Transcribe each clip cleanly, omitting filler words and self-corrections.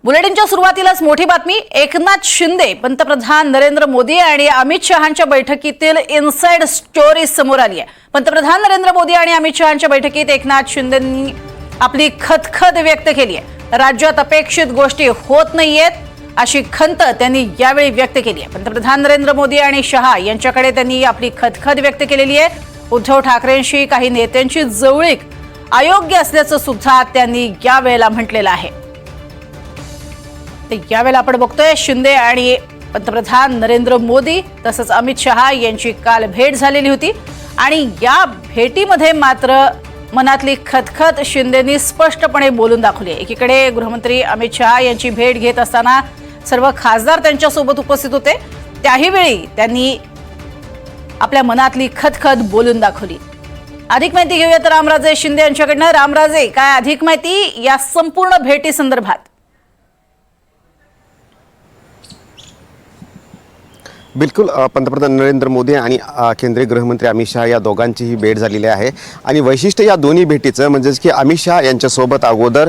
बुलेटिनच्या सुरुवातीलाच मोठी बातमी। एकनाथ शिंदे, पंतप्रधान नरेंद्र मोदी आणि अमित शहांच्या बैठकीतील इनसाइड स्टोरी समोर आली आहे। पंतप्रधान नरेंद्र मोदी आणि अमित शहांच्या बैठकीत एकनाथ शिंदेंनी आपली खदखद व्यक्त केली आहे। राज्यात अपेक्षित गोष्टी होत नाहीयेत अशी खंत त्यांनी यावेळी व्यक्त केली आहे। पंतप्रधान नरेंद्र मोदी आणि शहा यांच्याकडे त्यांनी आपली खदखद व्यक्त केलेली आहे। उद्धव ठाकरेंशी काही नेत्यांची जवळीक अयोग्य असल्याचं सुद्धा त्यांनी यावेळेला म्हटलेलं आहे। यावेळेला आपण बघतोय शिंदे आणि पंतप्रधान नरेंद्र मोदी तसंच अमित शहा यांची काल भेट झालेली होती आणि या भेटीमध्ये मात्र मनातली खदखद शिंदेंनी स्पष्टपणे बोलून दाखवली। एकीकडे गृहमंत्री अमित शहा यांची भेट घेत असताना सर्व खासदार त्यांच्यासोबत उपस्थित होते, त्याही वेळी त्यांनी आपल्या मनातली खदखद बोलून दाखवली। अधिक माहिती घेऊयात रामराजे शिंदे यांच्याकडनं। रामराजे, काय अधिक माहिती या संपूर्ण भेटी संदर्भात? बिल्कुल, पंतप्रधान नरेंद्र मोदी आणि केंद्रीय गृहमंत्री अमित शहा या दोघांचीही भेट झालेली आहे आणि वैशिष्ट्य या दोन्ही भेटीचं म्हणजेच की अमित शहा यांच्यासोबत अगोदर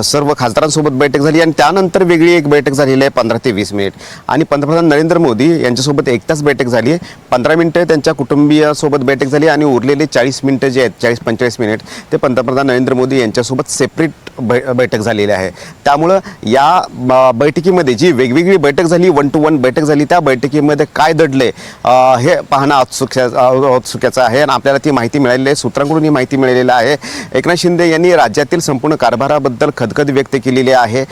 सर्व खासदारांसोबत बैठक झाली आणि त्यानंतर वेगळी एक बैठक झालेली आहे 15 ते 20 मिनिट आणि पंतप्रधान नरेंद्र मोदी यांच्यासोबत 1 तास बैठक झाली आहे। 15 मिनिटं त्यांच्या कुटुंबियासोबत बैठक झाली आणि उरलेले 40 मिनिटं जे आहेत 40-45 मिनिट ते पंतप्रधान नरेंद्र मोदी यांच्यासोबत सेपरेट बैठक झालेली आहे। त्यामुळं या बैठकीमध्ये जी वेगवेगळी बैठक झाली, 1 to 1 बैठक झाली, त्या बैठकीमध्ये काय दडले हे पाहणं औत्सुक्याचं आहे आणि आपल्याला ती माहिती मिळालेली आहे, सूत्रांकडून ही माहिती मिळालेली आहे। एकनाथ शिंदे यांनी राज्यातील संपूर्ण कारभाराबद्दल खदखद व्यक्त केलेली आहे।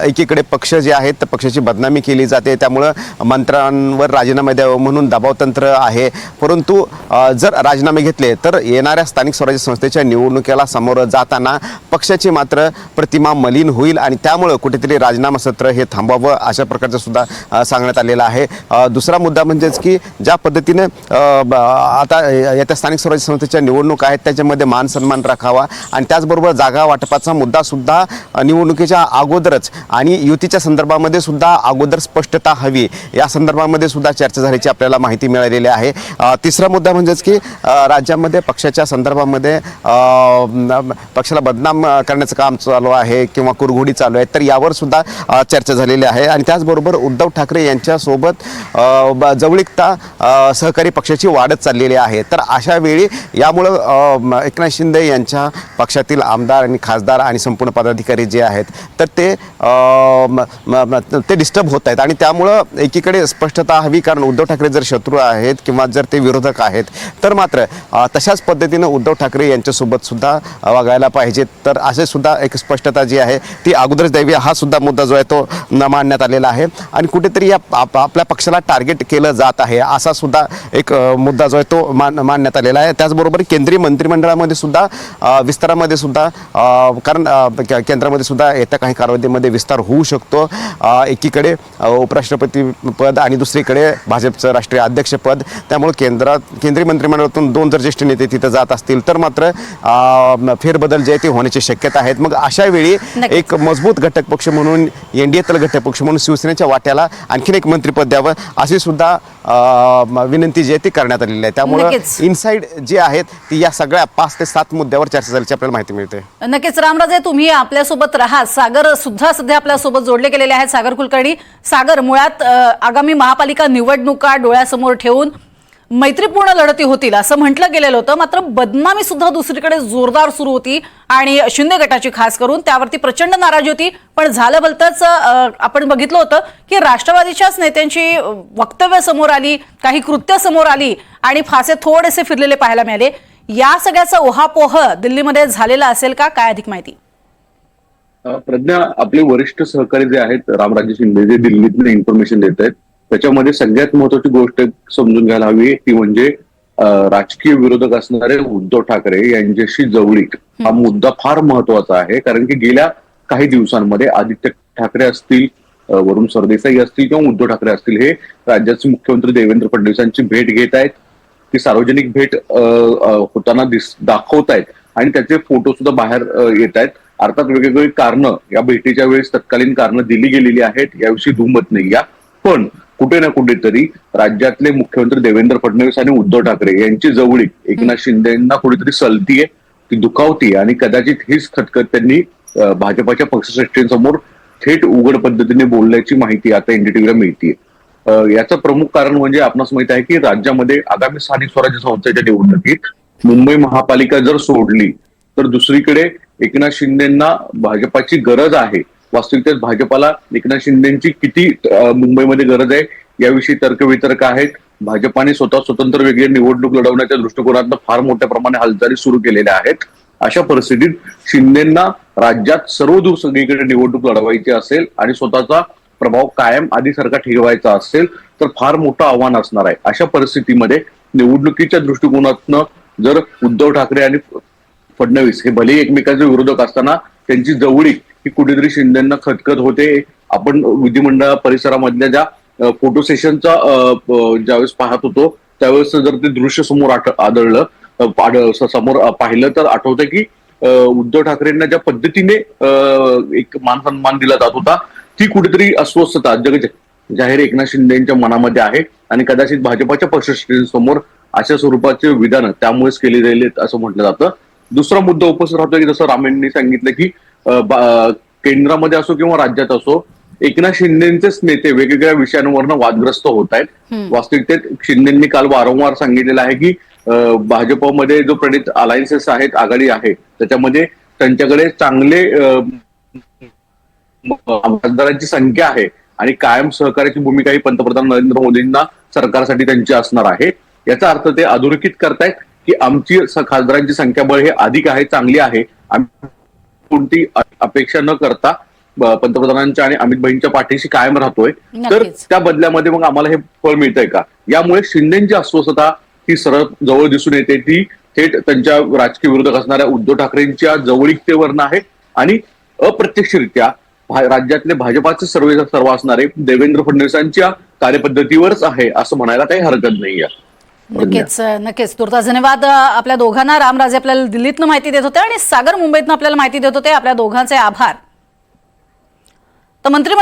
एकीकडे पक्ष जे आहेत तर पक्षाची बदनामी केली जाते, त्यामुळं मंत्र्यांवर राजीनामे द्यावं म्हणून दबावतंत्र आहे, परंतु जर राजीनामे घेतले तर येणाऱ्या स्थानिक स्वराज्य संस्थेच्या निवडणुकीला सामोरं जाताना पक्षाची मात्र प्रतिमा मलिन होईल आणि त्यामुळं कुठेतरी राजीनामा सत्र हे थांबावं अशा प्रकारचं सुद्धा सांगण्यात आलेलं आहे। दुसरा मुद्दा म्हणजेच की ज्या पद्धतीने आता येत्या स्थानिक स्वराज्य संस्थेच्या निवडणूक आहेत त्याच्यामध्ये मान सन्मान राखावा आणि त्याचबरोबर जागा वाटपाचा मुद्दा सुद्धा निवडणुकीच्या अगोदरच आणि युतीच्या संदर्भामध्ये सुद्धा अगोदर स्पष्टता हवी या संदर्भामध्ये सुद्धा चर्चा झाल्याची आपल्याला माहिती मिळालेली आहे। तिसरा मुद्दा म्हणजेच की राज्यामध्ये पक्षाच्या संदर्भामध्ये पक्षाला बदनाम करण्याचं काम चालू आहे किंवा कुरघोडी चालू आहे, तर यावर सुद्धा चर्चा झालेली आहे आणि त्याचबरोबर उद्धव ठाकरे यांच्यासोबत जवळीकता सहकारी पक्षाची वाढत चाललेली आहे। तर अशा वेळी यामुळं एकनाथ शिंदे यांच्या पक्षातील आमदार आणि खासदार आणि संपूर्ण पदाधिकारी जे आहेत तर ते डिस्टर्ब होत आहेत आणि त्यामुळं एकीकडे स्पष्टता हवी, कारण उद्धव ठाकरे जर शत्रू आहेत किंवा जर ते विरोधक आहेत तर मात्र तशाच पद्धतीनं उद्धव ठाकरे यांच्यासोबत सुद्धा वागायला पाहिजे, तर असे सुद्धा एक स्पष्टता जी आहे ती अगोदरच द्यावी हा सुद्धा मुद्दा जो आहे तो मांडण्यात आलेला आहे आणि कुठेतरी या आपल्या पक्षाला टार्गेट केलं जात आहे असा सुद्धा एक मुद्दा जो आहे तो मांडण्यात आलेला आहे। त्याचबरोबर केंद्रीय मंत्रिमंडळामध्ये सुद्धा विस्तारामध्ये सुद्धा कारण केंद्रामध्ये सुद्धा येत्या काही कालावधीमध्ये विस्तार होऊ शकतो। एकीकडे उपराष्ट्रपती पद आणि दुसरीकडे भाजपचं राष्ट्रीय अध्यक्षपद, त्यामुळे केंद्रीय मंत्रिमंडळातून 2 जर ज्येष्ठ नेते तिथं जात असतील तर मात्र फेरबदल जे आहे ते होण्याची शक्यता आहेत। मग अशा वेळी एक मजबूत घटक पक्ष म्हणून एनडीएतला घटक पक्ष म्हणून शिवसेनेच्या वाट्याला आणखीन एक मंत्रिपद द्यावं अशी सुद्धा विनंती जी आहे ती करण्यात आलेली आहे। त्यामुळे इनसाइड जे आहेत ती या सगळ्या 5 ते 7 मुद्द्यावर चर्चा झाल्याची आपल्याला माहिती मिळते। नक्कीच रामराजे, तुम्ही आपल्यासोबत राहा। सागर सुद्धा सध्या आपल्यासोबत जोडले गेलेले आहेत। सागर कुलकर्णी, सागर, मुळात आगामी महापालिका निवडणुका डोळ्यासमोर ठेवून मैत्रीपूर्ण लढती होतील असं म्हटलं गेलेलं होतं, मात्र बदनामी सुद्धा दुसरीकडे जोरदार सुरू होती आणि शिंदे गटाची खास करून त्यावरती प्रचंड नाराजी होती। पण झालं भलतंच आपण बघितलं होतं की राष्ट्रवादीच्याच नेत्यांची वक्तव्य समोर आली, काही कृत्य समोर आली आणि फासे थोडेसे फिरलेले पाहायला मिळाले। या सगळ्याचा ओहापोह दिल्लीमध्ये झालेला असेल का? काय अधिक माहिती? प्रज्ञा, आपले वरिष्ठ सहकारी जे आहेत रामराजे शिंदे जे दिल्लीतून इन्फॉर्मेशन देत आहेत त्याच्यामध्ये सगळ्यात महत्वाची गोष्ट समजून घ्यायला हवी ती म्हणजे राजकीय विरोधक असणारे उद्धव ठाकरे यांच्याशी जवळीक हा मुद्दा फार महत्वाचा आहे। कारण की गेल्या काही दिवसांमध्ये आदित्य ठाकरे असतील, वरुण सरदेसाई असतील किंवा उद्धव ठाकरे असतील हे राज्याचे मुख्यमंत्री देवेंद्र फडणवीसांची भेट घेत आहेत। ती सार्वजनिक भेट होताना दाखवतायत आणि त्याचे फोटो सुद्धा बाहेर येत आहेत। अर्थात वेगवेगळी कारणं या भेटीच्या वेळेस तत्कालीन कारणं दिली गेलेली आहेत, याविषयी दुमत नाही या, पण कुठे ना कुठेतरी राज्यातले मुख्यमंत्री देवेंद्र फडणवीस आणि उद्धव ठाकरे यांची जवळीक एकनाथ शिंदेंना कुठेतरी सलतीये, ती दुखावती आणि कदाचित हीच खटखट त्यांनी भाजपाच्या पक्षश्रेष्ठींसमोर थेट उघड पद्धतीने बोलल्याची माहिती आता एनडीटीव्हीला मिळतीये. याचं प्रमुख कारण म्हणजे आपणास माहित आहे की राज्यामध्ये आगामी स्थानिक स्वराज्य संस्थेच्या निवडणुकीत मुंबई महापालिका जर सोडली तर दुसरीकडे एकनाथ शिंदेंना भाजपाची गरज आहे. वास्तविकतेत भाजपाला एकनाथ शिंदेची किती मुंबईमध्ये गरज आहे याविषयी तर्कवितर्क आहेत. भाजपाने स्वतः स्वतंत्र वेगळी निवडणूक लढवण्याच्या दृष्टिकोनातून फार मोठ्या प्रमाणात हालचाली सुरू केलेल्या आहेत. अशा परिस्थितीत शिंदेंना राज्यात सर्वदूर सगळीकडे निवडणूक लढवायची असेल आणि स्वतःचा प्रभाव कायम आधीसारखा ठेवायचा असेल तर फार मोठं आव्हान असणार आहे. अशा परिस्थितीमध्ये निवडणुकीच्या दृष्टिकोनातनं जर उद्धव ठाकरे आणि फडणवीस हे भलेही एकमेकांचे विरोधक असताना त्यांची जवळीक ही कुठेतरी शिंदेंना खतखत होते. आपण विधिमंडळ परिसरामधल्या ज्या फोटो सेशनचा ज्यावेळेस पाहत होतो त्यावेळेस जर ते दृश्य समोर समोर पाहिलं तर आठवतं की उद्धव ठाकरेंना ज्या पद्धतीने एक मान सन्मान दिला जात होता ती कुठेतरी अस्वस्थता जाहीर एकनाथ शिंदेच्या मनामध्ये आहे आणि कदाचित भाजपाच्या पक्षश्रेष्ठींसमोर अशा स्वरूपाचे विधान त्यामुळेच केले जाईल असं म्हटलं जातं. दुसरा मुद्दा उपस्थित राहतो की जसं रामेंनी सांगितलं की केंद्रामध्ये असो किंवा राज्यात असो एकनाथ शिंदेचेच नेते वेगवेगळ्या विषयांवरनं वादग्रस्त होत आहेत. वास्तविकतेत शिंदेंनी काल वारंवार सांगितलेलं आहे की भाजपमध्ये जो प्रणित अलायन्सेस आहेत, आघाडी आहे, त्याच्यामध्ये त्यांच्याकडे चांगले खासदारांची संख्या आहे आणि कायम सहकार्याची भूमिका ही पंतप्रधान नरेंद्र मोदींना सरकारसाठी त्यांची असणार आहे. याचा अर्थ ते अधोरेखित करतायत की आमची खासदारांची संख्याबळ हे अधिक आहे, चांगली आहे. आम्ही कोणती अपेक्षा न करता पंतप्रधानांच्या आणि अमित भाईंच्या पाठीशी कायम राहतोय. तर त्या बदल्यामध्ये मग आम्हाला हे फळ मिळतंय का? यामुळे शिंदेची अस्वस्थता ही सरळ जवळ दिसून येते. ती थेट त्यांच्या राजकीय विरोधक असणाऱ्या उद्धव ठाकरेंच्या जवळीकतेवरनं आहे आणि अप्रत्यक्षरित्या राज्यातले भाजपाचे सर्व असणारे देवेंद्र फडणवीसांच्या कार्यपद्धतीवरच आहे असं म्हणायला काही हरकत नाहीये. नक्कीच तुर्तास धन्यवाद आपल्या दोघांना. रामराजे आपल्याला दिल्लीतनं माहिती देत होते आणि सागर मुंबईतनं आपल्याला माहिती देत होते. आपल्या दोघांचे आभार. तर मंत्रिमंडळ